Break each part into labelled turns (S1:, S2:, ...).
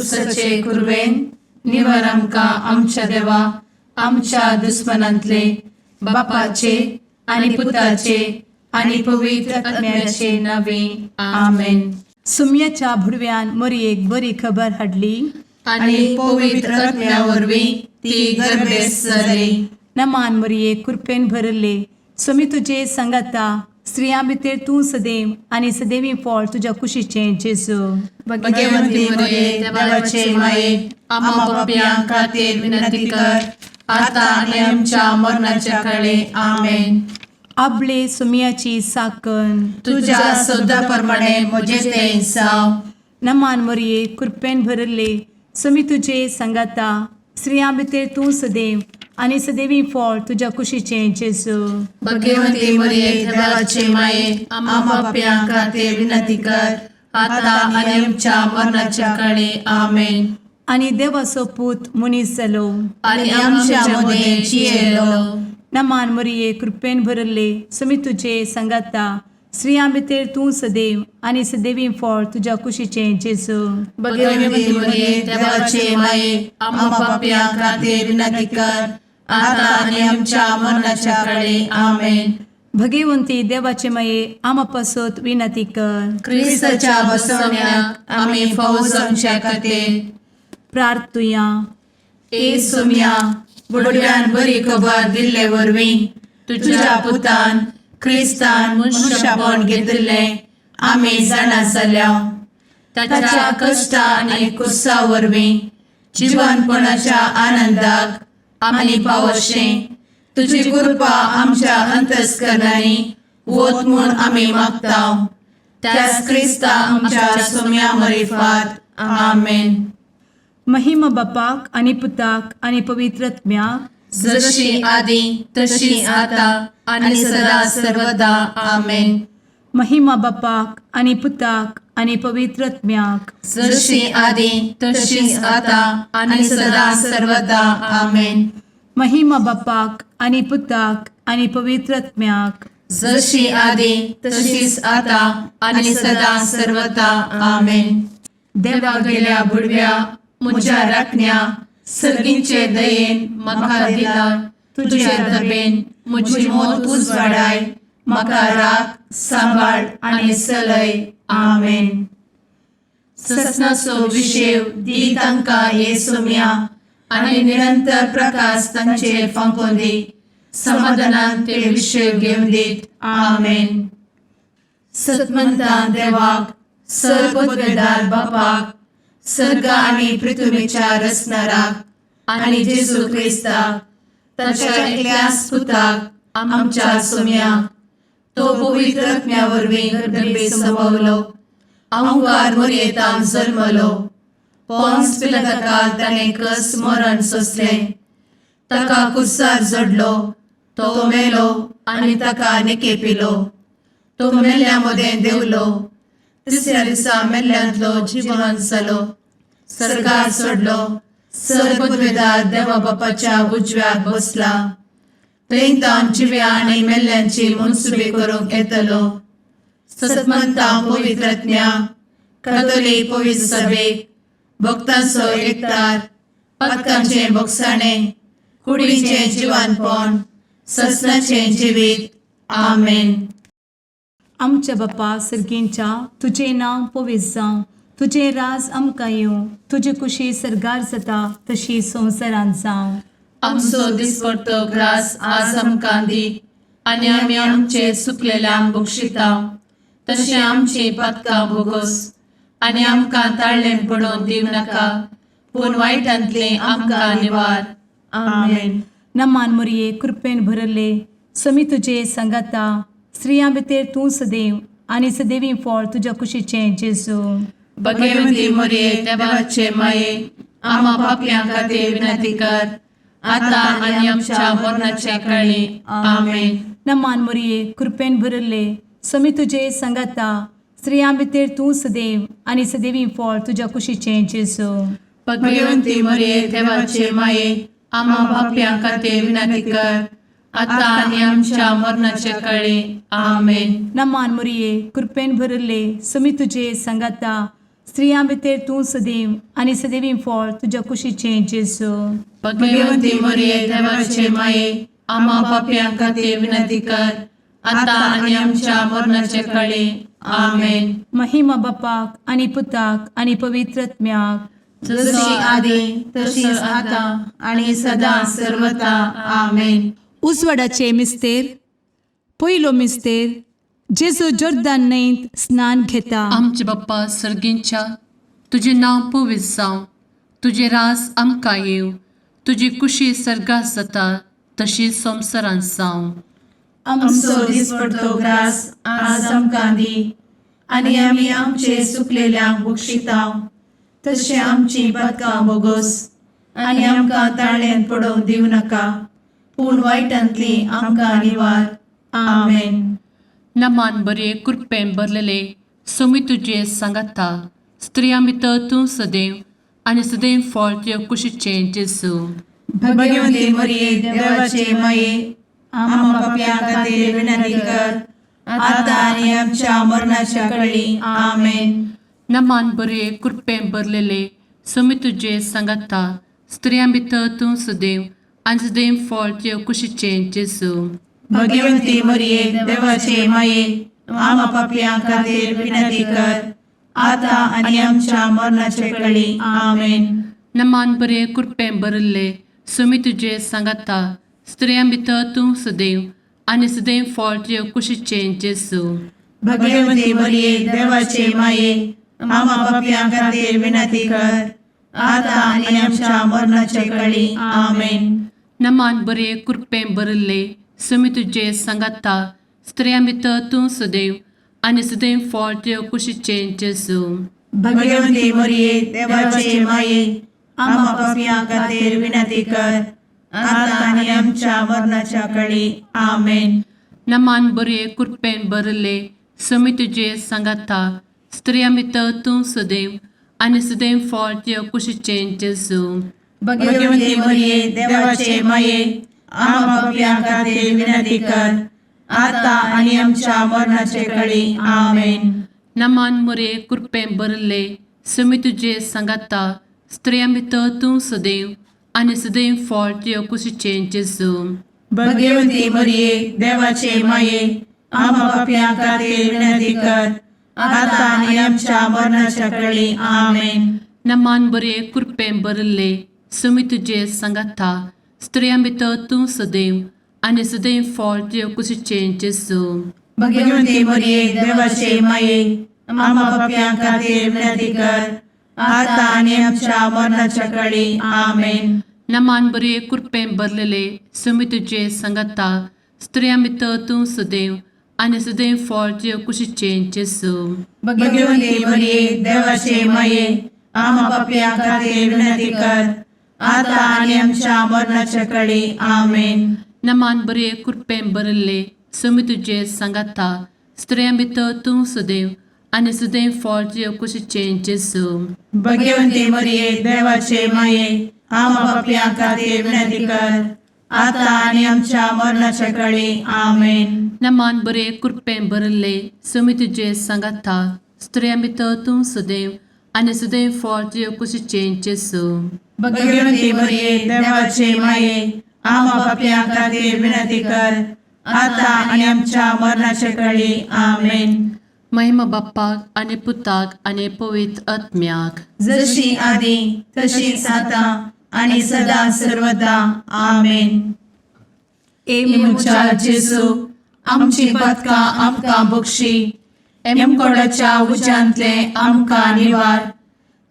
S1: खुर्सचे कुर्वेन निवर आमकां आमच्या देवा आमच्या दुस्मनांतले बापाचे आनी पुताचे आनी पवित्र आत्म्याचे नावे आमेन.
S2: सुम्याच्या भुडव्यान मरयेक बरी खबर हाडली
S1: आनी पवित्र आत्म्या वरवीं ती गर्भेस जाली.
S2: नमान मरयेक कृपेन भरले समी तुजे संगाता स्त्रियां भितर तूं सदैव आनी सदैवी फळ तुज्या कुशीचें जेजू.
S1: भगवंती मरिये देवाचे माये आम्हा पाप्यां खातीर विनंती कर आता आनी आमच्या मरणाच्या काळी आमेन.
S2: आपले सुम्याची साकन
S1: तुझ्या सोदा प्रमाणे म्हजे तें जावं.
S2: नमान मरये कृपेन भरले समी तुजे संगाता स्त्रियां भितर तूं सदैव आनी सदैवी फळ तुज्या कुशीचें जेजू.
S1: भगवंती मरिये देवाचे माये आम्हा पाप्यां खातीर विनंती कर आता आनी आमच्या मरणाच्या काळी आमेन.
S2: आनी देवाचो पूत मनीस जालो
S1: आनी आमच्या मदें जियेलो.
S2: नमान मरये कृपेन भरले समी तुजे संगाता स्त्रियां भितर तूं सदैव आनी सदैवी फळ तुज्या कुशीचें जेजू.
S1: भगवंती मरिये देवाचे माये आम्हा पाप्यां खातीर विनंती कर आता आनी आमच्या मरणाच्या काळी आमेन.
S2: भगवंती देवाचे माये आमा पासत विनंती कर.
S1: क्रिस्ताच्या बसवण्याक आमी फावो जावचे खातीर
S2: प्रार्थुया.
S1: ए सुम्या बुडव्यान बरी खबर दिल्ले वरवीं तुज्या पुतान क्रिस्तान मनशापण घेतिल्ले आमी जाणा जाल्या. ताच्या कश्टा आनी कुर्सा वरवीं जिवनपणाच्या आनंदाक आमी पावशें तुजी कृपा आमच्या अंतस्करणांनी वोत म्हूण आमी मागतां. त्याच क्रिस्ता आमच्या सुम्या मरिफात आमेन.
S2: महिमा बापाक आनी पुताक आनी पवित्र आत्म्याक
S1: जशी आदी तशी आता आनी सदा सर्वदा आमेन.
S2: महिमा बापाक आनी पुताक आनी पवित्र आत्म्याक
S1: जशी आदी तशीच आता आनी सदा सर्वदा आमेन.
S2: महिमा बापाक आनी पुताक आनी पवित्र आत्म्याक
S1: जशी आदी तशीच आता आनी सदा सर्वदा आमेन. देवा गेल्या बुडव्या म्हज्या राखण्या सर्गींचे दयेन म्हाका दिला तुजे धबेन म्हजी मोत उजवाडाय म्हाका राख सांबाळ आनी चलय आमेन. ससनाचो विशेव दी तांकां हे सुम्या आनी निरंतर प्रकाश तांचेर फांकून दी. समाधानान ते विशेव घेवन दीत आमेन. सतमंता देवाक सर्वपदवेदार बापाक सर्ग आनी पृथ्वीच्या रचणाराक आनी जेजू क्रिस्ताक ताच्या एकल्याच पुताक आमच्या सुम्याक तो पवित्र आत्म्या वरवीं गर्भे संभवलो. अंगार मरयेंत जल्मलो. पोंस पिलाताकाल ताणें कस मरण सोंसलें. ताका कुर्सार जडलो. तो मेलो आनी ताका निकेपिलो. तो मेल्ल्या मदें देंवलो. तिसऱ्या दिसा मेल्ल्यांतलो जिवंत जालो. सर्गार चडलो. सर्वपदवेदार देवा बापाच्या उजव्याक बसला. थंय जिव्या आनी मेल्ल्यांची मनसुबी करूंक येतलो. सतमंता पवित्र आत्म्या कातोलीक पवित्र सभेक भक्तांचो एकठार पातकांचें भोगसाणें कुडीचें जिवनपण ससनाचें जिवीत आमेन.
S2: आमच्या बापा सर्गींच्या तुजें नांव पवित्र जावं. तुजें राज आमकां येवं. तुजी कुशी सर्गार जाता तशी संवसारांत जावं.
S1: आमचो दिसपडटो ग्रास आज आमकां दी आनी आमी आमचे चुकलेल्यांक बक्षिता तशें आमची पातकां भोगोस आनी आमकां ताळ्ळें पडोवन दिव नाका पूण वायटांतलें आमकां निवार आमेन.
S2: नमान मरये कृपेन भरले समी तुजे संगाता स्त्रियां भितर तूं सदैव आनी सदैवी फळ तुज्या कुशीचें जेजू.
S1: भगवंती मरिये देवाचे माये आम्हा पाप्यां खातीर विनंती कर आता आनी आमच्या मरणाच्या काळी आमेन.
S2: नमान मरये कृपेन भरले समी तुजे संगाता स्त्रियां भितर तूं सदैव आनी सदैवी फळ तुज्या कुशीचें जेजू.
S1: भगवंती मरिये देवाचे माये आम्हा पाप्यां खातीर विनंती कर आता आनी आमच्या मरणाच्या काळी आमेन.
S2: नमान मरये कृपेन भरले समी तुजे संगाता स्त्रियां भितर तूं सदैव आनी सदैवी फळ तुज्या कुशीचें जेजू.
S1: भगवंती मरिये देवाचे माये आम्हा पाप्यां खातीर विनंती कर आता आणि आमच्या मरणाच्या काळी आमेन.
S2: महिमा बापाक आनी पुताक आनी पवित्रत्म्याक,
S1: जशी आदी तशीच आता आणि सदा सर्वदा आमेन.
S2: उजवाडाचे मिस्तेर. पयलो मिस्तेर, जेजू जोर्दान न्हंयेंत स्नान घेता.
S3: आमचे बाप्पा सर्गींच्या, तुझे नाव पवित्र जावं, तुझे रास आमकां येव, तुजी कुशी सर्गात जाता तशी संवसारांत जावं.
S1: आमचो दिसपडटो ग्रास आज आमकां दी आणि आमी आमचे सुकलेल्यांक बक्षितांव, तशें आमची पातकां बोगोस आनी आमकां ताळ्यान पडोवंक दिवं नाका, पूण वायटांतली आमकां निवार. आमेन.
S3: नमान बरे कृपेन भरलेले सोमी तुझे सांगाता, स्त्रियां भितर तूं सदैव आनी सदैव फळ तुज्या कुशीचें जेजू.
S1: भगवंती मरिये देवाचे माये आम्हा पाप्यां खातीर विनंती कर आता आणि आमच्या मरणाच्या काळी आमेन.
S3: नमान बरे कृपेन भरलेले सोमी तुझे सांगाता, स्त्रियां भितर तूं सदैव आनी सदैव फळ तुज्या कुशीचें जेजू.
S1: भगवंती मरिये देवाचे माये आम्हा पाप्यां खातीर विनंती कर आता आणि आमच्या मरणाच्या काळी आमेन.
S3: नमान बरे कृपेन भरले सोमी तुझे सांगाता, स्त्रियां भितर तूं सदैव आनी सदैव फळ तुज्या कुशीचें जेजू.
S1: भगवंती मरिये देवाचे माये आम्हा पाप्यां खातीर विनंती कर आता आणि आमच्या मरणाच्या काळी आमेन.
S3: नमान बरे कृपेन भरले सोमी तुझे सांगाता, स्त्रियां भितर तूं सदैव आनी सदैव फळ तुज्या कुशीचें जेजू.
S1: भगवंती मरिये देवाचे माये आम्हा पाप्यां खातीर विनंती कर आता आणि आमच्या मरणाच्या काळी आमेन.
S3: नमान बरे कृपेन भरले सोमी तुझे सांगाता, स्त्रियां भितर तूं सदैव आनी सदैव फळ तुज्या कुशीचें जेजू.
S1: भगवंती मरिये देवाचे माये आम्हा पाप्यां खातीर विनंती कर आता आणि आमच्या मरणाच्या काळी आमेन.
S3: नमान बरे कृपेन भरले सोमी तुझे सांगाता, स्त्रियां भितर तूं सदैव आनी सदैव फळ तुज्या कुशीचें जेजू.
S1: भगवंती मरिये देवाचे माये आम्हा पाप्यां खातीर विनंती कर आता आणि आमच्या मरणाच्या काळी आमेन.
S3: नमान बरे कृपेन भरले सोमी तुझे सांगाता, स्त्रियां भितर तूं सदैव आनी सदैव फळ तुज्या कुशीचें जेजू.
S1: भगवंती मरिये देवाचे माये आम्हा पाप्यां खातीर विनंती कर आता आणि आमच्या मरणाच्या काळी आमेन.
S3: नमान बरे कृपेन भरलेले सोमी तुझे सांगाता, स्त्रियां भितर तूं सदैव आनी सदैव फळ तुज्या कुशीचें जेजू.
S1: भगवंती मरिये देवाचे माये आम्हा पाप्यां खातीर विनंती कर आता आणि आमच्या मरणाच्या काळी आमेन.
S3: नमान बरे कृपेन भरले सोमी तुझे सांगाता, स्त्रियां भितर तूं सदैव आनी सदैव फळ तुज्या कुशीचें जेजू.
S1: भगवंती मरिये देवाचे माये आम्हा पाप्यां खातीर विनंती कर आता आणि आमच्या मरणाच्या काळी आमेन.
S3: नमान बरे कृपेन भरले सोमी तुझे सांगाता, स्त्रियां भितर तूं सदैव आनी सदैव फळ तुज्या कुशीचें जेजू.
S1: भगवंती मरिये देवाचे माये आम्हा पाप्यां खातीर विनंती कर आता आणि आमच्या मरणाच्या काळी आमेन.
S3: महिमा बाप्पाक आनी पुताक आनी पवित्र आत्म्याक,
S1: जशी आदी तशीच आता आणि सदा सर्वदा आमेन. मुचा जेजू आमची पातकां आमकां बक्षी, एमकोडाच्या उज्यांतले आमकां निवार.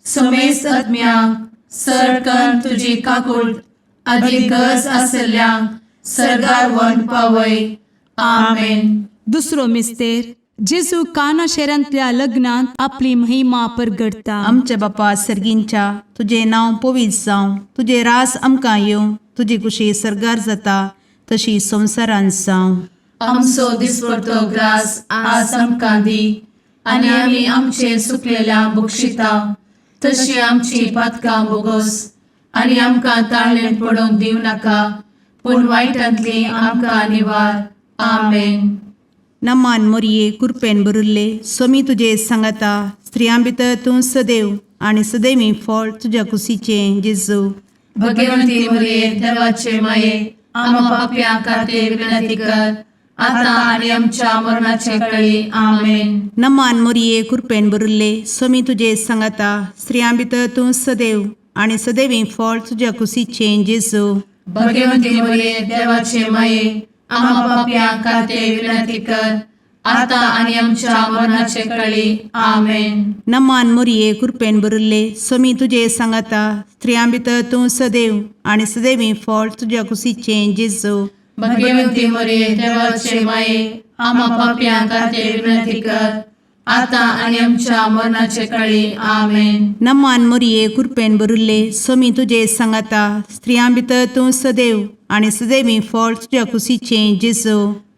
S1: सोमेस आत्म्याक सडकन तुजी काकूट अधिक गरज आसल्यांक सर्गार व्हरून पावय. आमेन.
S2: दुसरो मिस्तेर. जेजू काना शेरांतल्या लग्नांत आपली महिमा परगडता.
S4: आमच्या बापा सर्गींच्या, तुझे नाव पवित्र जावं, तुझे रास आमकां येवं, तुजी कुशी सर्गार जाता तशी संवसारांत जावं.
S1: आमचो दिसपडटो ग्रास आज आमकां दी आणि आमी आमचे सुकलेल्यांक बक्षितांव, तशी आमची पातकां बोगोस आणि आमकां ताळ्यान पडोवंक दिवं नाका, पूण वायटांतली आमकां निवार. आमेन.
S4: नमान मोरये कृपेन भरुल्ले, सोमी तुजे सांगाता, स्त्रियां भितर तूं सदैव आणि सदैवी फळ तुझ्या कुशीचें जेजू.
S1: भगवंती मरिये देवाचे माये आम्हा पाप्यां खातीर विनंती कर आता आणि आमच्या मरणाचे काळी आमेन.
S4: नमान मोरये कृपेन भरिल्ले स्वामी तुजे सांगाता स्त्रियां भितर तूं सदैव आणि सदैवी फळ तुझ्या कुशीचें जेजू.
S1: भगवंती मरिये देवाचे माये आम्हा पाप्यां खातीर विनंती कर आता आणि आमच्या मरणाचे काळी आमेन.
S4: नमान मोरये कृपेन भरिल्ले स्वामी तुजे सांगाता स्त्रियां भितर तूं सदैव आणि सदैवी फळ तुझ्या कुशीचें जेजू.
S1: भगवंती मरिये देवाचे माये आम्हा पाप्यां खातीर विनंती कर आता आणि आमच्या मरणाचे काळी आमेन.
S4: नमान मोरये कृपेन भरिल्ले स्वामी तुजे सांगाता स्त्रियां भितर तूं सदैव आणि सदैवी फळ तुझ्या कुशीचें जेजू.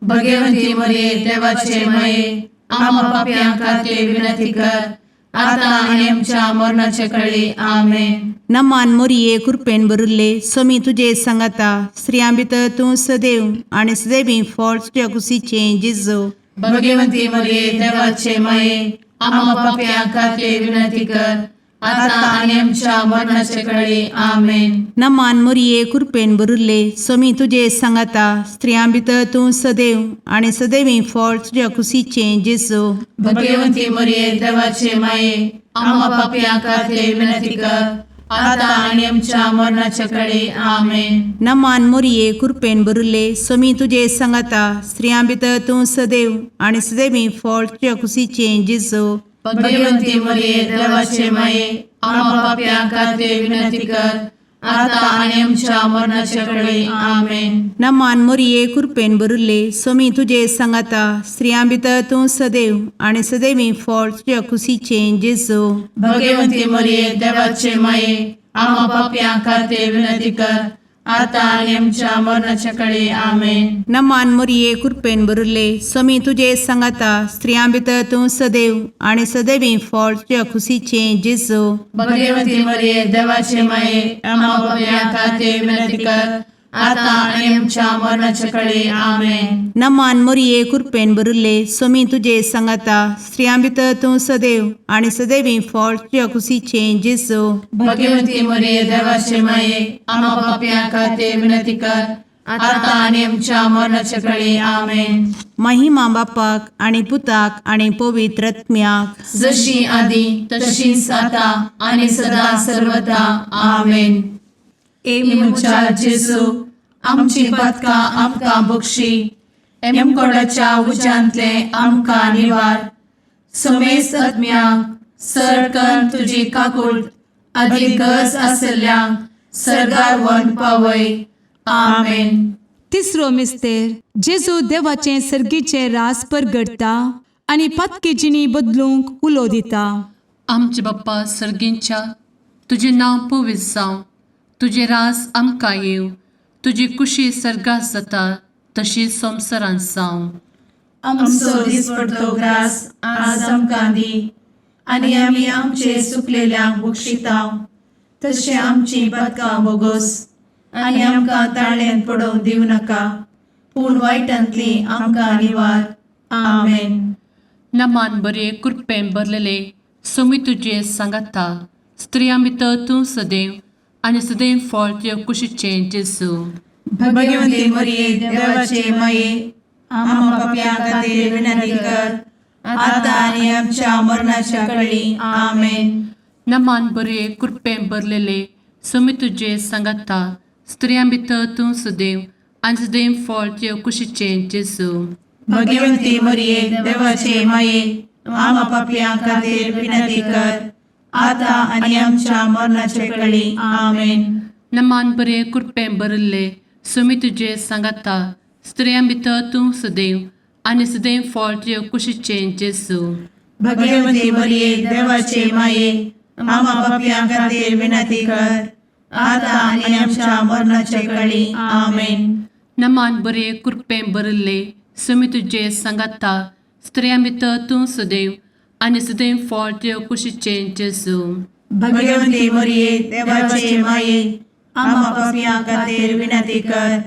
S1: भगवंती मरिये देवाचे माये आम्हा पाप्यां खातीर विनंती कर आता आणि आमच्या मरणाचे काळी आमेन.
S4: नमान मोरये कृपेन भरिल्ले स्वामी तुजे सांगाता स्त्रियां भितर तूं सदैव आणि सदैवी फळ तुझ्या कुशीचें जेजू.
S1: भगवंती मरिये देवाचे माये आम्हा पाप्यां खातीर विनंती कर आता आणि आमच्या मरणाचे काळी आमेन.
S4: नमान मोरये कृपेन भरिल्ले स्वामी तुजे सांगाता स्त्रियां भितर तूं सदैव आणि सदैवी फळ तुझ्या कुशीचें जेजू.
S1: भगवंती मरिये देवाचे माये आम्हा पाप्यां खातीर विनंती कर आता आणि आमच्या मरणाचे काळी आमेन.
S4: नमान मोरये कृपेन भरिल्ले स्वामी तुजे सांगाता स्त्रियां भितर तूं सदैव आणि सदैवी फळ तुझ्या कुशीचें जेजू.
S1: भगवंती मरिये देवाचे माये आम्हा पाप्यां खातीर विनंती कर आता आणि आमच्या मरणाचे काळी आमेन.
S4: नमान मोरये कृपेन भरिल्ले स्वामी तुजे सांगाता स्त्रियां भितर तूं सदैव आणि सदैवी फळ तुझ्या कुशीचें जेजू.
S1: भगवंती मरिये देवाचे माये आम्हा पाप्यां खातीर विनंती कर आता आणि आमच्या मरणाच्या काळी आमेन.
S4: नमान मोरये कृपेन भरिल्ले स्वामी तुजे सांगाता स्त्रियां भितर तूं सदैव आणि सदैवी फळ तुझ्या कुशीचें जेजू.
S1: भगवंती मरिये देवाचे माये आम्हा पाप्यां खातीर विनंती कर आता आणि आमच्या मरणाच्या काळी आमेन.
S4: नमान मोरये कृपेन भरिल्ले स्वामी तुजे सांगाता स्त्रियां भितर तूं सदैव आणि सदैवी फळ तुझ्या कुशीचें जेजू.
S1: भगवंती मरिये देवाचे माये आम्हा पाप्यां खातीर विनंती कर आता आणि आमच्या मरणाच्या काळी आमेन.
S4: महिमा बापाक आणि पुताक आणि पवित्र आत्म्याक
S1: जशी आधी तशीच आता आणि सदा सर्वदा आमेन. एमुच्या जेजू आमची पदकां आमकां बक्षी एमकोडाच्या उज्यांतले आमकां निवार. समेस्त आत्म्यांक सरकन तुजी काकूट अधिक गज आसल्यांक सरगार वन पावय. आमेन.
S2: तिसरो मिस्तेर जेजू देवाचें सर्गीचें रास परगडटा आनी पत्की जिणी बदलूंक उलो दिता.
S3: आमचे बाप्पा सर्गींच्या तुजें नांव पवित्र जावं, तुजें रास आमकां येवं, तुजी कुशी सर्गास जाता तशी संवसारांत जावं.
S1: आमचो दिसपडटो ग्रास आज आमकां दी आनी आमी आमचे सुकलेल्यांक बक्षितांव तशें आमची पदकां बोगोस आनी आमकां ताळ्यान पडोवंक दिवं नाका पूण वायटांतली आमकां निवार. आमेन.
S3: नमान बरे कृपेन भरलेले स्वामी तुजे सांगाता स्त्रियां भितर तूं सदैव आनी सदैव फळ तुज्या कुशीचें जेजू.
S1: भगवंती मरिये देवाचे माये आम्हा पाप्यां खातीर विनंती कर आता आनी आमच्या मरणाच्या काळी. आमेन.
S3: नमान बरे कृपेन भरलेले स्वामी तुजे सांगाता स्त्रियां भितर तूं सदैव आनी सदैव फळ तुज्या कुशीचें जेजू.
S1: भगवंती मरिये देवाचे माये आम्हा पाप्यां खातीर विनंती कर आता आनी आमच्या मरणाचे काळी. आमेन.
S3: नमान बरे कृपेन भरले स्वामी तुजे सांगाता स्त्रियां भितर तूं सदैव आनी सदैव फळ तुज्या कुशीचें जेजू.
S1: भगवंती मरिये देवाचे माये आम्हा पाप्यां खातीर विनंती कर आता आनी आमच्या मरणाचे काळी. आमेन.
S3: नमान बरे कृपेन भरले स्वामी तुजे सांगाता स्त्रियां भितर तूं सदैव आनी सदैव फळ तुज्या कुशीचें जेजू.
S1: भगवंती मरिये देवाचे माये आम्हा पाप्यां खातीर विनंती कर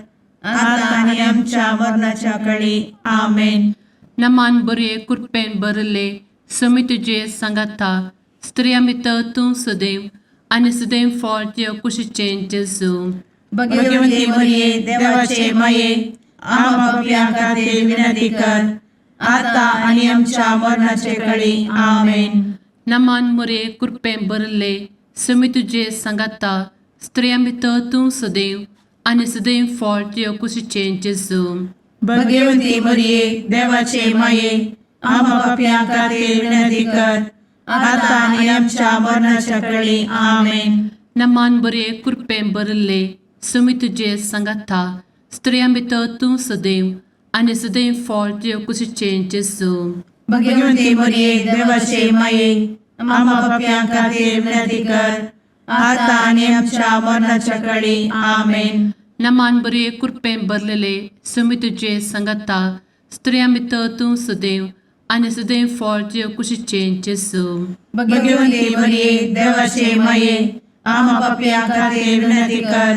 S1: आता आनी आमच्या मरणाच्या काळी. आमेन.
S3: नमान बरे कृपेन भरले समी तुझे सांगाता स्त्रियां भितर तूं सदैव आनी सदैव फळ तुझ्या कुशीचें जेजू.
S1: भगवंती मरिये देवाचे माये आम्हा पापियां खातीर विनंती कर आता आणि आमच्या मरणाचे काळी आमेन.
S3: नमान मोरे कृपें भरले समी तुझे सांगाता स्त्रियां भितर तूं सदैव आनी सदैव फळ तुझ्या कुशीचें जेजू.
S1: भगवंती मरिये देवाचे माये आम्हा पापियां खातीर विनंती कर आता आणि आमच्या मरणाच्या काळी आमेन.
S3: नमान बरे कृपें भरले समी तुझे सांगाता स्त्रियां भितर तूं सदैव आनी सदैव फळ तुझ्या कुशीचें जेजू.
S1: भगवंती मरिये देवाचे माये आम्हा पापियां खातीर विनंती कर आता आणि आमच्या मरणाच्या काळी आमेन.
S3: नमान बरे कृपें भरलेले समी तुझे सांगाता स्त्रियां भितर तूं सदैव आनी सदैव फळ तुझ्या कुशीचें जेजू.
S1: भगवंती मरिये देवाचे माये आम्हा पापियां खातीर विनंती कर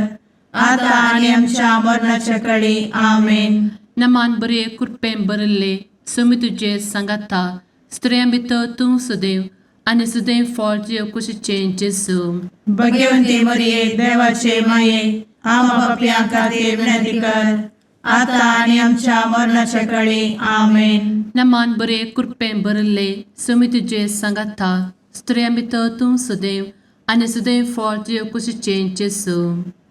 S1: आता आणि आमच्या मरणाच्या काळी आमेन.
S3: नमान बरे कृपें भरले समी तुझे सांगाता स्त्रियां भितर तूं सदैव आनी सदैव फळ तुझ्या कुशीचें जेजू.
S1: भगवंती मरिये देवाचे माये आम्हा पापियां खातीर विनंती कर आता आणि आमच्या मरणाच्या काळी आमेन.
S3: नमान बरे कृपें भरले समी तुझे सांगाता स्त्रियां भितर तूं सदैव आनी सदैव फळ तुझ्या कुशीचें जेजू.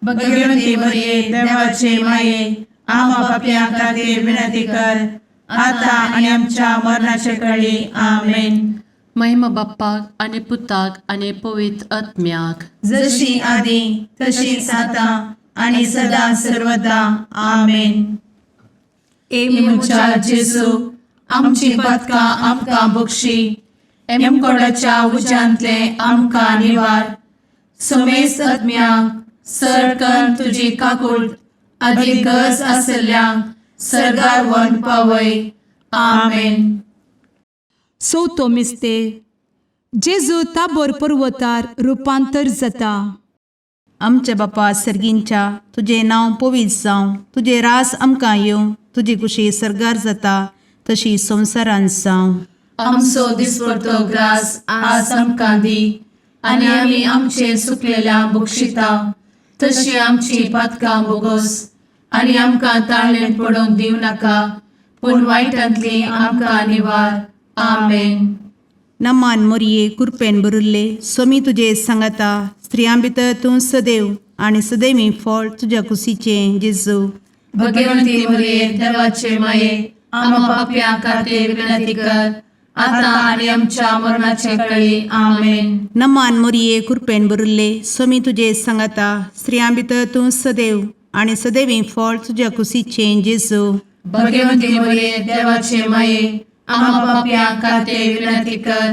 S1: भगवंती मरिये देवाचे माये आम्हा पापियां खातीर विनंती कर आता आणि आमच्या मरणाच्या काळी आमेन.
S3: महिमा बाप्पाक आनी पुताक आनी पवित्र आत्म्याक
S1: जशी आदी तशीच आता आणि सदा सर्वदा आमेन. मुचा जेजू आमची पदकां आमकां बक्षी एमकोडाच्या उज्यांतले आमकां निवार. समेस्त आत्म्यांक सरकन तुजी काकूळ अधिक गरज आसल्ल्यांक सरगार वन पावय. आमेन.
S2: चवथो मिस्तेर जेजू ताबोर पर्वतार रुपांतर जाता.
S4: आमच्या बापा सर्गींच्या तुझें नांव पवित्र जावं, तुझें रास आमकां येवं, तुजी कुशी सरगार जाता तशी संवसारांत जावं.
S1: आमचो दिसपडटो ग्रास आज आमकां दी आनी आमी आमचे चुकलेल्यांक बक्षिता तशी आमची पातकां बोगोस आनी आमकां ताळ्ळें पडोवंक दिव नाका पूण वायटांतली आमकां निवार. आमेन.
S4: नमान मोरये कृपेन भरिल्ले समी तुजे सांगाता स्त्रियां भितर तूं सदैव आनी सदैवी फळ तुज्या कुशीचें जेजू.
S1: भगवंती मरिये देवाचे माये आम्हा पापियां खातीर विनंती कर आता आणि आमच्या मरणाचे काळी. आमेन.
S4: नमान मोरये कृपेन भरिल्ले समी तुजे सांगाता स्त्रियां भितर तूं सदैव आनी सदैवी फळ तुज्या कुशीचें जेजू.
S1: भगवंती मरिये देवाचे माये आम्हा पापियां खातीर विनंती कर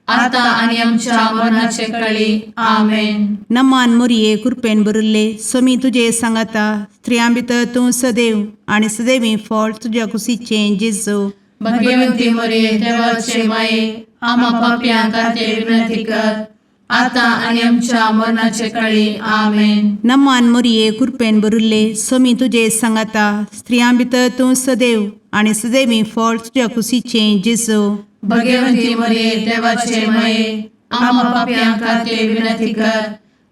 S1: आता आणि आमच्या मरणाचे काळी. आमेन.
S4: नमान मोरये कृपेन भरिल्ले समी तुजे सांगाता स्त्रियां भितर तूं सदैव आनी सदैवी फळ तुज्या कुशीचें जेजू.
S1: भगवंती मरिये देवाचे माये आम्हा पापियां खातीर विनंती कर आता आणि आमच्या मरणाचे काळी. आमेन.
S4: नमान मोरये कृपेन भरिल्ले समी तुजे सांगाता स्त्रियां भितर तूं सदैव आनी सदैवी फळ तुज्या कुशीचें जेजू.
S1: भगवंती मरिये देवाचे माये आम्हा पापियां खातीर विनंती कर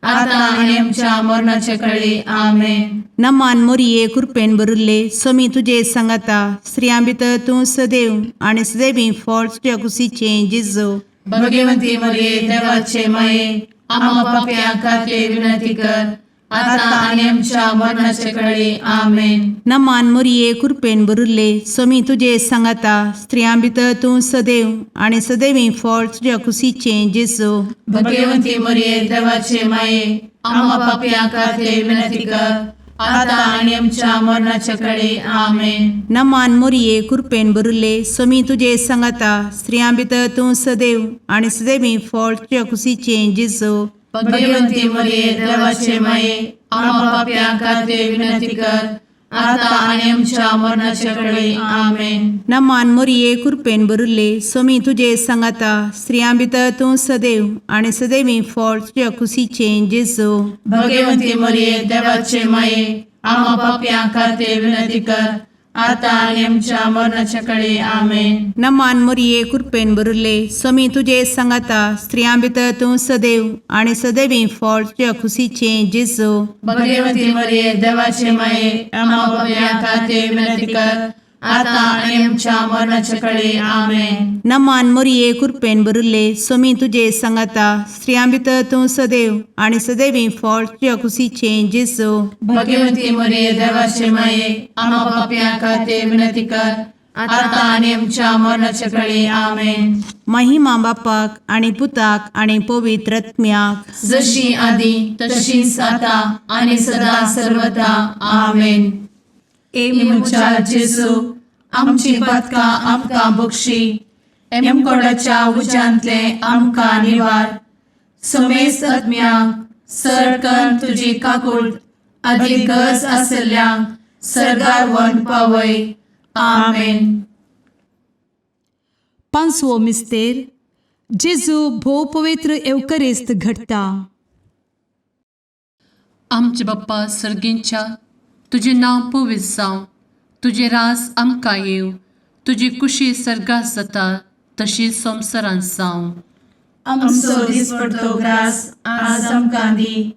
S1: आता आणि आमच्या मरणाचे काळी. आमेन.
S4: नमान मोरये कृपेन भरिल्ले समी तुजे सांगाता स्त्रियां भितर तूं सदैव आनी सदैवी फळ तुज्या कुशीचें जेजू.
S1: भगवंती मरिये देवाचे माये आम्हा पापियां खातीर विनंती कर आता आणि आमच्या मरणाचे काळी. आमेन.
S4: नमान मोरये कृपेन भरिल्ले समी तुजे सांगाता स्त्रियां भितर तूं सदैव आनी सदैवी फळ तुज्या कुशीचें जेजू.
S1: भगवंती मरिये देवाचे माये आम्हा पापियां खातीर विनंती कर आता आणि आमच्या मरणाच्या काळी. आमेन.
S4: नमान मोरये कृपेन भरिल्ले समी तुजे सांगाता स्त्रियां भितर तूं सदैव आनी सदैवी फळ तुज्या कुशीचें जेजू.
S1: भगवंती मरिये देवाचे माये आम्हा पापियां खातीर विनंती कर आता आणि आमच्या मरणाच्या काळी. आमेन.
S4: नमान मोरये कृपेन भरिल्ले समी तुजे सांगाता स्त्रियां भितर तूं सदैव आनी सदैवी फळ तुज्या कुशीचें जेजू.
S1: भगवंती मरिये देवाचे माये आम्हा पापियां खातीर विनंती कर आता आणि आमच्या मरणाच्या काळी आमेन.
S4: नमान मोरये कृपेन बरुले स्वामी तुझे सांगाता स्त्रियां भितर तूं सदैव आणि सदैवी फळ तुझ्या खुशीचे जेजू.
S1: भगवती मरिये देवाचे माये आम्हा पाप्यां खातीर विनंती कर, आता आणि आमच्या मरणाच्या काळी आमेन.
S4: नमान मोरये कृपेन बरुले स्वामी तुझे सांगाता स्त्रियां भितर तूं सदैव आणि सदैवी फळ तुझ्या खुशीचे जेजू.
S1: भगवती मरिये देवाचे माये आम्हा पाप्यां खातीर विनंती कर, आता आणि आमच्या मरणाच्या काळी आमेन.
S4: महिमा बापाक आणि पुताक आणि पवित्र आत्म्याक,
S1: जशी आधी तशीच आता आणि सदा सर्वदा आमेन. मुचा जेजू आमची पदकां आमकां बक्षी, एमकोडाच्या उज्यांतले आमकां निवार. समेस्त आत्म्यांक सरकन तुजी काकूट अधिक गरज आसल्ल्यांक सरगार वन पावय. आमेन.
S2: पांचवो मिस्तेर जेजू भोव पवित्र एवकरेस्त घडटा.
S3: आमचे बाप्पा सर्गींच्या तुझे नांव पवित्र जावं, तुझे रास आमकां येव, तुजी कुशी सर्गास जाता तशी संवसारांत जावं.
S1: आमचो दिसपडटो ग्रास आज आमकां दी,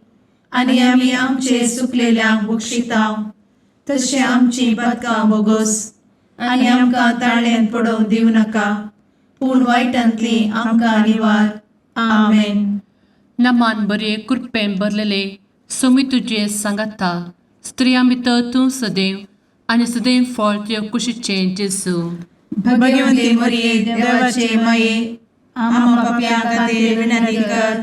S1: आनी आमी आमचे चुकलेल्यांक बक्षितांव. तशें आमची पदकां बोगोस आनी आमकां ताळ्यान पडोवंक दिवं नाका, पूण वायटांतली आमकां निवार. आमेन.
S3: नमान बरे कृपेन भरलेले सोमी तुझे सांगाता स्त्रियां भितर तूं सदैव आणि सदैव फळ तुझ्या कुशीचे जेजू.
S1: भगवती मरिये देवाचे माये आम्हा पाप्यां खातीर विनंती कर,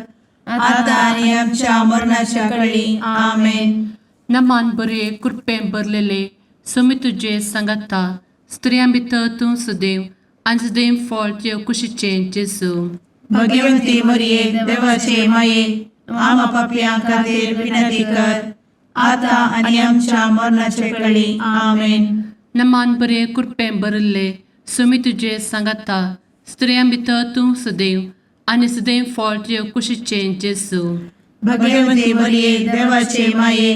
S1: आता आनी आमच्या मरणाच्या काळी आमेन.
S3: नमान बरे कृपेन भरलेले सोमी तुझे सांगाता स्त्रियां भितर तूं सदैव आणि सदैव फळ तुझ्या कुशीचे जेजू.
S1: भगवती मरिये देवाचे माये आम्हा पाप्यां खातीर विनंती कर, आता आनी आमच्या मरणाच्या काळी आमेन.
S3: नमान बरे कृपेन भरले सोमी तुझे सांगाता स्त्रियां भितर तूं सदैव आणि सदैव फळ तुझ्या कुशीचे जेजू.
S1: भगवती मरिये देवाचे माये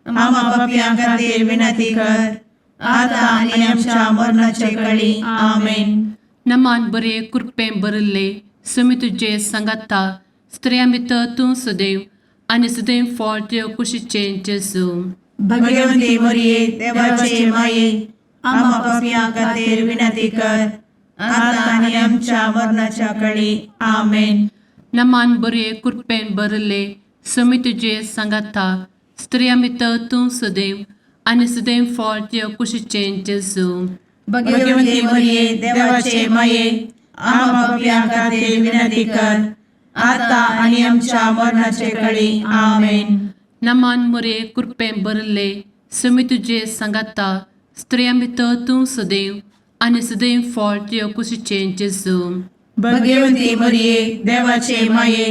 S1: आम्हा पाप्यां खातीर विनंती कर, आता आनी आमच्या मरणाच्या काळी आमेन.
S3: नमान बरे कृपेन भरले सोमी तुझे सांगाता स्त्रियां भितर तूं सदैव आणि सदैव फळ तुझ्या कुशीचे जेजू.
S1: भगवती मरिये देवाचे माये आम्हा पाप्यां खातीर विनंती कर, आता आनी आमच्या मरणाच्या काळी आमेन.
S3: नमान बरे कृपेन भरले सोमी तुझे सांगाता स्त्रियां भितर तूं सदैव आणि सदैव फळ तुझ्या कुशीचे जेजू.
S1: भगवती मरिये देवाचे माये आम्हा पाप्यां खातीर विनंती कर, आता आनी आमच्या मरणाच्या काळी आमेन.
S3: नमान बरे कृपेन भरले सोमी तुझे सांगाता स्त्रियां भितर तूं सदैव आणि सदैव फळ तुझ्या कुशीचे जेजू.
S1: भगवती मरिये देवाचे माये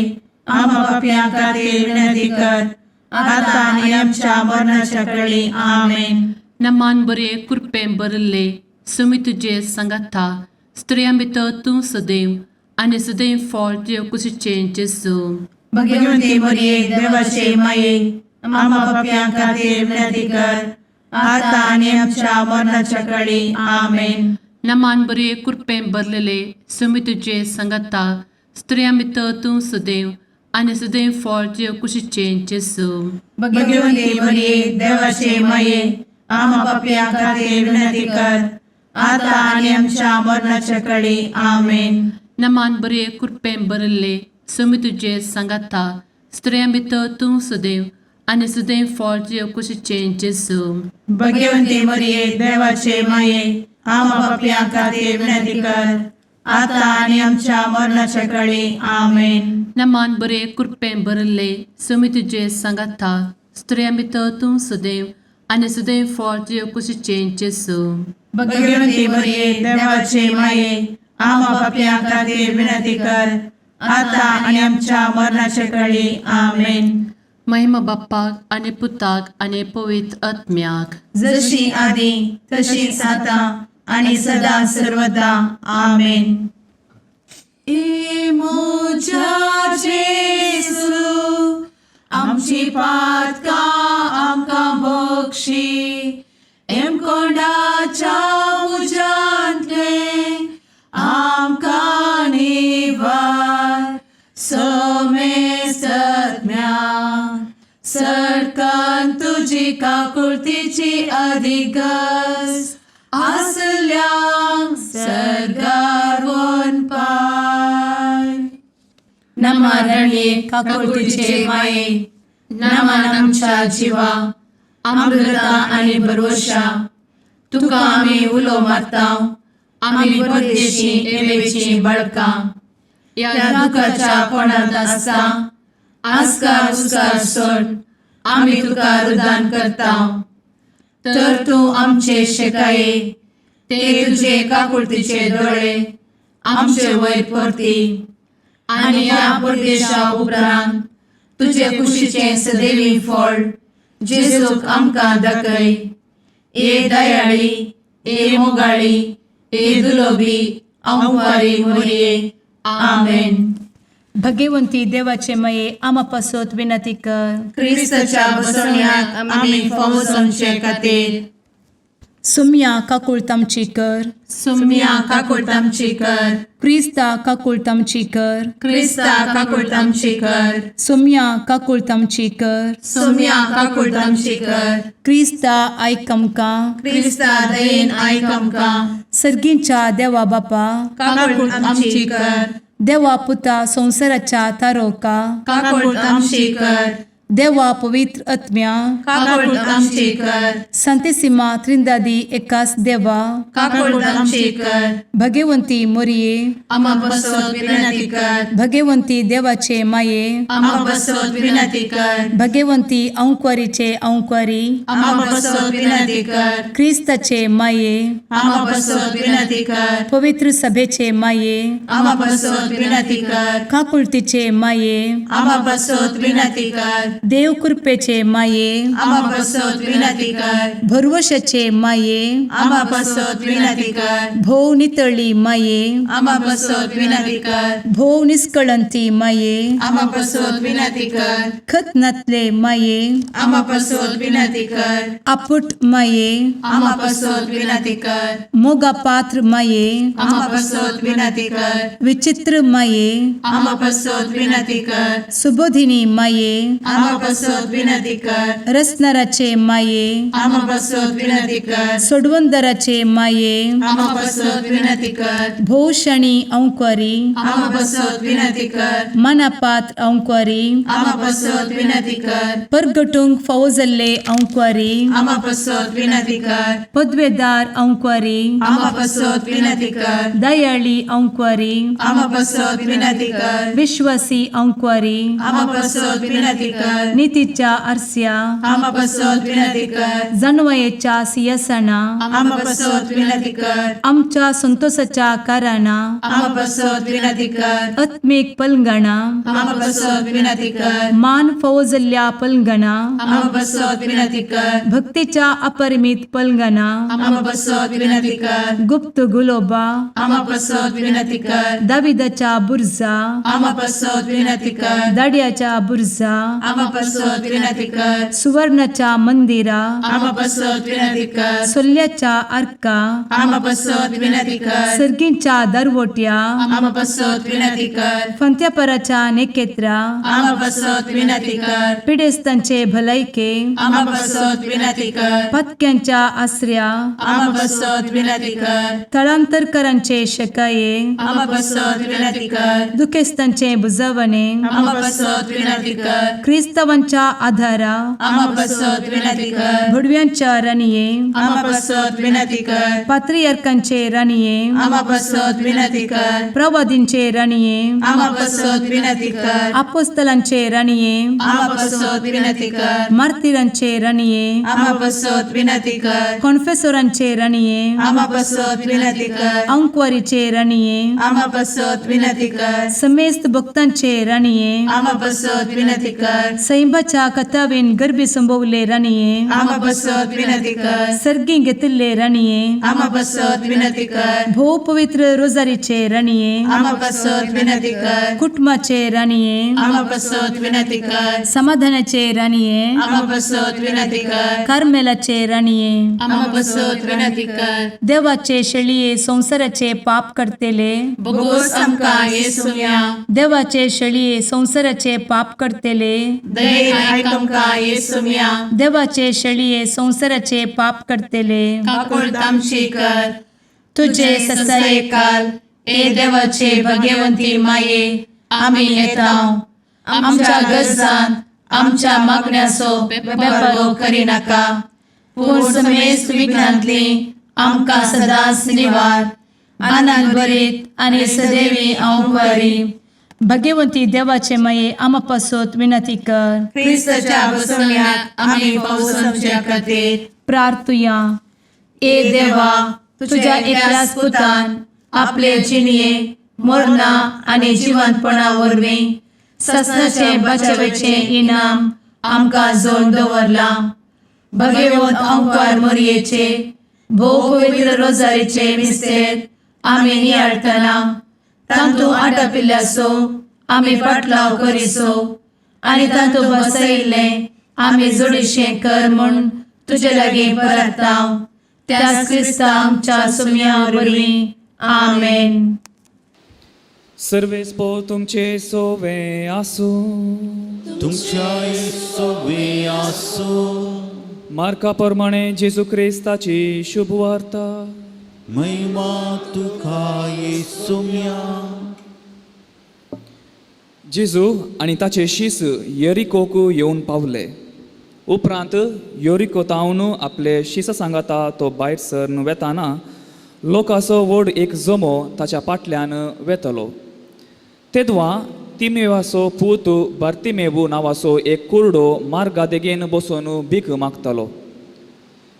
S1: आम्हा पाप्यां खातीर विनंती कर, आता आनी आमच्या मरणाच्या काळी आमेन.
S3: नमान बरे कृपेन भरले सोमी तुझे सांगाता स्त्रियां भितर तूं सदैव आणि सदैव फळ तुझ्या कुशीचे जेजू.
S1: भगवती मरिये देवाचे माये आम्हा पाप्यां खातीर विनंती कर, आता आनी आमच्या मरणाच्या काळी आमेन.
S3: नमान बरे कृपेन भरलेले सोमी तुझे सांगाता स्त्रियां भितर तूं सदैव आणि सदैव फळ तुझ्या कुशीचे जेजू.
S1: भगवती मरिये देवाचे माये आम्हा पाप्यां खातीर विनंती कर, आता आनी आमच्या मरणाच्या काळी आमेन.
S3: नमान बरे कृपेन भरले सोमी तुझे सांगाता स्त्रियां भितर तूं सदैव आणि सदैव फळ तुझ्या कुशीचे जेजू.
S1: भगवती मरिये देवाचे माये आम्हा पाप्यां खातीर विनंती कर, आता आनी आमच्या मरणाच्या काळी आमेन.
S3: नमान बरे कृपेन भरले सोमी तुझे सांगाता स्त्रियां भितर तूं सदैव आणि सदैव फळ तुझ्या कुशीचे जेजू.
S1: भगवती मरिये देवाचे माये आम्हा पाप्यां खातीर विनंती कर, आता आनी आमच्या मरणाच्या काळी आमेन.
S3: महिमा बाप्पाक आणि पुताक आणि पवित्र आत्म्याक,
S1: जशी आधी तशीच आता आणि सदा सर्वदा आमेन. मोजा जेसू आमची पातकां आमकां बक्षी, एम कोंडाच्या काकुळतीची अधिगस आसल्या सरगार वन पाय. नमारणे काकुळतीचे माये नमान आमच्या जिवा अमृता आणि भरवशा तुका आम्ही उलो मारताव. आम्ही परदेशी एवेची बळका या दुखाच्या कोणात आसता आस्कार उस्कार सोड आम्ही तुका रुदान करताव. तर तू आमचे शेकाये ते तुझे काकुळतीचे डोळे आमचे वयर परती आणि या परदेशा उपरांत तुझे कुशीचे सदैवी फळ जेजूक आमकां दाखय. ए दयाळी ए मोगाळी ए दुलोबी अंवारी मोरये. आमेन.
S2: भगवंती देवाचे मये आम्हा पासोत विनंती कर.
S1: क्रिस्ताच्या बसवण्यात आम्ही फावोसोनचे खातीर
S2: सुम्या काकुळतामची कर.
S1: सुम्या काकुळतामची कर.
S2: क्रिस्ता काकुळतामची कर.
S1: क्रिस्ता काकुळतामची कर.
S2: सुम्या काकुळतामची कर.
S1: सुम्या काकुळतामची कर.
S2: क्रिस्ता आयकमका.
S1: क्रिस्ता दयेन आयक आमकां.
S2: सर्गींच्या देवा बापा
S1: काकुळतामची कर.
S2: देवा पुता संसाराच्या तारोका.
S1: काकुळतामची कर.
S2: देवा पवित्र आत्म्या
S1: काकुळतामची कर.
S2: संतेसिमा त्रिंदादी एकाच देवा
S1: काकुळतामची कर.
S2: भगवंती मोरिये
S1: आम्हा बसवत विनंती कर.
S2: भगवंती देवाचे माये
S1: आम्हा बसवत विनंती कर.
S2: भगवंती औंक्वारीचे औंक्वारी
S1: आम्हा बसवत विनंती कर.
S2: ख्रिस्ताचे माये
S1: आम्हा बसवत विनंती कर.
S2: पवित्र सभेचे माये
S1: आम्हा बसवत विनंती कर.
S2: काकुळतीचे माये
S1: आम्हा बसवत विनंती कर.
S2: देव कृपेचे माये
S1: आम्हा बसवत विनंती कर.
S2: भरवशाचे माये
S1: आम्हा बसवत विनंती कर.
S2: भोव नितळी माये
S1: आम्हा बसवत विनंती कर.
S2: भोव निष्कळंती माये
S1: आम्हा बसवत विनंती कर.
S2: खत नातले माये
S1: आम्हा बसवत विनंती कर.
S2: आपुट माये
S1: आम्हा बसवत विनंती कर.
S2: मोगा पात्र माये
S1: आम्हा बसवत विनंती कर.
S2: विचित्र माये
S1: आम्हा बसवत विनंती कर.
S2: सुबोधिनी माये
S1: आम्हा बसवत विनंती कर.
S2: रसनाराचे माये
S1: आम्हा बसवत विनंती कर.
S2: सोडवंदराचे माये
S1: आम्हा बसवत विनंती कर.
S2: भोषणी औंक्वारी
S1: आम्हा बसवत विनंती कर.
S2: मनापात्र औंक्वारी
S1: आम्हा बसवत विनंती कर.
S2: परगटुंग फौजल्ले औंक्वारी
S1: आम्हा बसवत विनंती कर.
S2: पदवेदार औंक्वारी
S1: आम्हा बसवत विनंती कर.
S2: दयाळी औंक्वारी
S1: आम्हा बसवत विनंती कर.
S2: विश्वासी औंक्वारी
S1: आम्हा बसवत विनंती कर.
S2: नीतीच्या आरस्या
S1: आम्हा बसवत विनंती कर.
S2: जणवयेच्या सिंहासना
S1: आम्हा बसवत विनंती कर.
S2: आमच्या संतोषाच्या कारणा
S1: आम्हा बसवत विनंती कर.
S2: आत्मिक पलंगणा
S1: आम्हा बसवत विनंती कर.
S2: मान फौजल्या पलंगणा
S1: आम्हा बसवत विनंती कर.
S2: भक्तीच्या अपरिमित पलंगणा
S1: आम्हा बसवत विनंती कर.
S2: गुप्त गुलोबा
S1: आम्हा बसवत विनंती कर.
S2: दाविदाच्या बुर्जा
S1: आम्हा बसवत विनंती कर.
S2: दाडियाच्या बुर्जा
S1: आम्हा बसवत विनंती कर.
S2: सुवर्णाच्या मंदिरा
S1: आम्हा बसवत विनंती कर.
S2: सोल्याच्या अर्का
S1: आम्हा बसवत विनंती कर.
S2: सर्गींच्या दरवोट्या
S1: आम्हा बसवत विनंती कर.
S2: फंत्यापराच्या नेकेत्रा
S1: आम्हा बसवत विनंती कर.
S2: पिडेस्तांचे भलायके
S1: आम्हा बसवत विनंती कर.
S2: पथक्यांच्या आश्रया
S1: आम्हा बसवत विनंती कर.
S2: स्थळांतरकरांचे शकाये
S1: आम्हा बसवत विनंती कर.
S2: दुखेस्तांचे बुजावणे
S1: आम्हा बसवत विनंती कर.
S2: ख्रिस्तवांच्या आधारा
S1: आम्हा बसवत विनंती कर.
S2: भुडव्यांच्या राणीये
S1: आम्हा बसवत विनंती कर.
S2: पात्रियार्कांचे राणीये
S1: आम्हा बसवत विनंती कर.
S2: प्रवादींचे राणीये
S1: आम्हा बसवत विनंती कर.
S2: अपोस्तलांचे राणीये
S1: आम्हा बसवत विनंती कर.
S2: मार्तिरांचे राणीये
S1: आम्हा बसवत विनंती कर.
S2: कॉन्फेसोरांचे राणीये
S1: आम्हा बसवत विनंती कर.
S2: अंक्वारीचे राणीये
S1: आम्हा बसवत विनंती कर.
S2: समेस्त भक्तांचे राणीये
S1: आम्हा बसवत विनंती कर.
S2: सैंबाच्या कथावेन गर्भी संभवले राणीये
S1: आम्हा बसवत विनंती कर.
S2: सर्गी घेतले राणीये
S1: आम्हा बसवत विनंती कर.
S2: भो पवित्र रोजारीचे राणीये
S1: आम्हा बसवत विनंती कर.
S2: कुटुंबाचे राणीये
S1: आम्हा बसवत विनंती कर.
S2: समाधानाचे राणीये
S1: आम्हा बसवत विनंती कर.
S2: कार्मेलाचे राणीये
S1: आम्हा बसवत विनंती कर.
S2: देवाचे शळीये संसाराचे पाप करतेले
S1: बोगोस आमकां येसुया.
S2: देवाचे शळीये संसाराचे पाप करतेले
S1: दयेन आयक आमकां येसू मिया
S2: देवाचे शेळये संवसाराचे पाप करतेले
S1: काकूळ तामशी कर
S2: तुझे ससाये
S1: काल ए देवाचे भगवंती माये आमी येताव आमच्या गरजान आमच्या मागण्याचो बेपरो करी नाका पूण समेस्त विघ्नांतली आमकां सदांच निवार आनंद बरीत आनी सदैवी औंकवारी
S2: भगवंती देवाचे माये आमा पासत विनंती कर
S1: क्रिस्ताच्या बसवण्याक आमी पावसाच्या खातीर
S2: प्रार्थुया
S1: ए देवा तुझ्या एकल्याच पुतान आपले जिणये मरणा आनी जिवंतपणा वरवीं सस्नाचे बचावेचे इनाम आमकां जोड दवरला भगवंत औंकवार मरयेचे भोव पवित्र रोजारीचे मिस्तेर आमी नियाळटना तांतू आटापिल्ल्यासो आमी पाटलाव करिसो आनी तांतू बसयिल्ले आमी जोडिशें कर म्हूण तुजे लागीं परतांव त्याच क्रिस्ता आमच्या सुम्या वरवीं आमेन.
S5: सर्वेस्पो तुमचे सोवे आसू
S6: तुमच्या येसोवे आसो
S5: मार्का प्रमाणे जेजू क्रिस्ताची शुभ वार्ता.
S6: महिमा तुका येसुम्या.
S5: जेजू आनी ताचे शीस यरिकोक येवन पावले. उपरांत यरिकोतावन आपले शीस सांगाता तो भायर सरन वेताना लोकांचो व्हड एक जमो ताच्या फाटल्यान वेतलो. तेदवा तिमेवाचो पूत बार्तिमेवू नांवाचो एक कुरडो मार्गादेगेन बसून भीक मागतालो.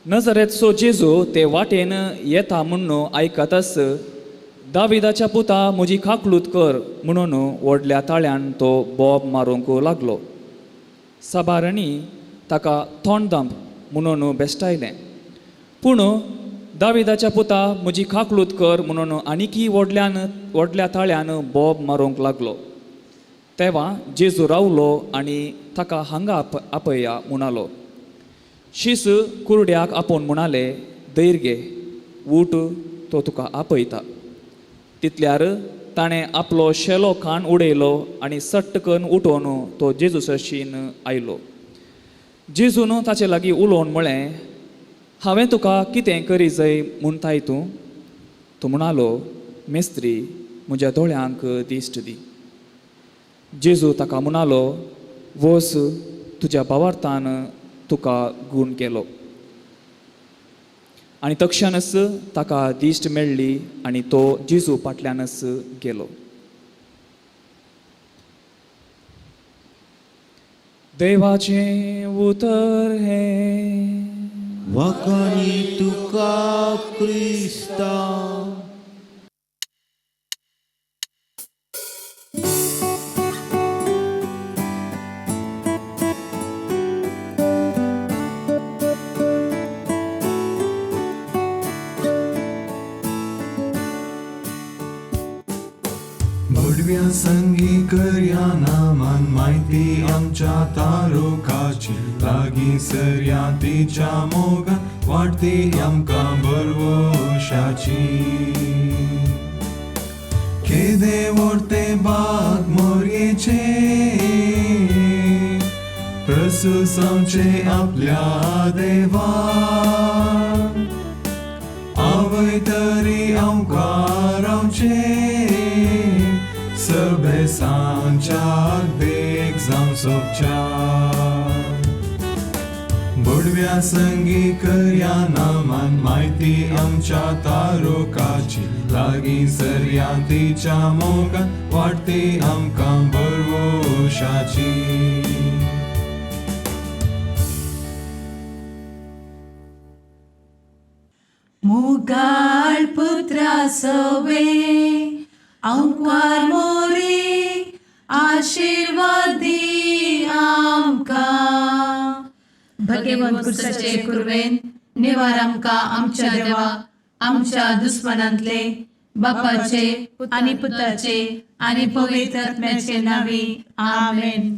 S5: नजरेचो जेजू ते वाटेन येता म्हणून आयकतच दाविदाच्या पुता म्हजी खाकलूत कर म्हणून व्हडल्या ताळ्यान तो बोब मारूंक लागलो. साबारणी ताका तोंडदांब म्हणून बेश्टायलें. पूण दाविदाच्या पुता म्हजी खाकलूत कर म्हणून आनीकी व्हडल्या ताळ्यान बोब मारूंक लागलो. तेव्हा जेजू रावलो आनी ताका हांगा आपया म्हणालो. शीस कुरड्याक आपोवन म्हणाले, धैर घे, ऊठ, तो तुका आपयता. तितल्यार ताणें आपलो शेलो खाण उडयलो आनी सट्टकन उठोवन तो जेजू सशीन आयलो. जेजून ताचे लागीं उलोवन म्हळें, हांवें तुका कितें करी जाय म्हूण ताय तूं? तो म्हणालो, मेस्त्री, म्हज्या दोळ्यांक दिश्ट दी. जेजू ताका म्हणालो, वस, तुज्या भावार्थान तुका गूण केलो. आनी तक्षणच ताका दिश्ट मेळ्ळी आनी तो जेजू फाटल्यानच गेलो. देवाचें उतर हे
S6: वखणी तुका क्रिस्ता.
S7: भडव्या संगी करया नामान माहिती आमच्या तारोकाची लागीं सरया तिच्या मोगान वाटती आमकां बरवशाची. केदे व्हरते बाग मोरयेचे प्रसूस आमचे आपल्या देवा. आवय तरी आमकां रावचे सबे सांच्याक देख जावं सोबच्या. बडव्या संगी करया नामान माहिती आमच्या तारोकाची लागीं सरया तिच्या मोगान वाटती आमकां बरवशाची.
S1: मुगाळ पुत्रा सवे औंकवार मोरी आशीर्वाद दी आमकां. भगवंत क्रिस्ताचे कुरवेन निवार आमकां आमच्या देवा आमच्या दुस्मनांतले बापाचे आनी पुताचे आनी पवित्र आत्म्याचे नांवी. आमेन.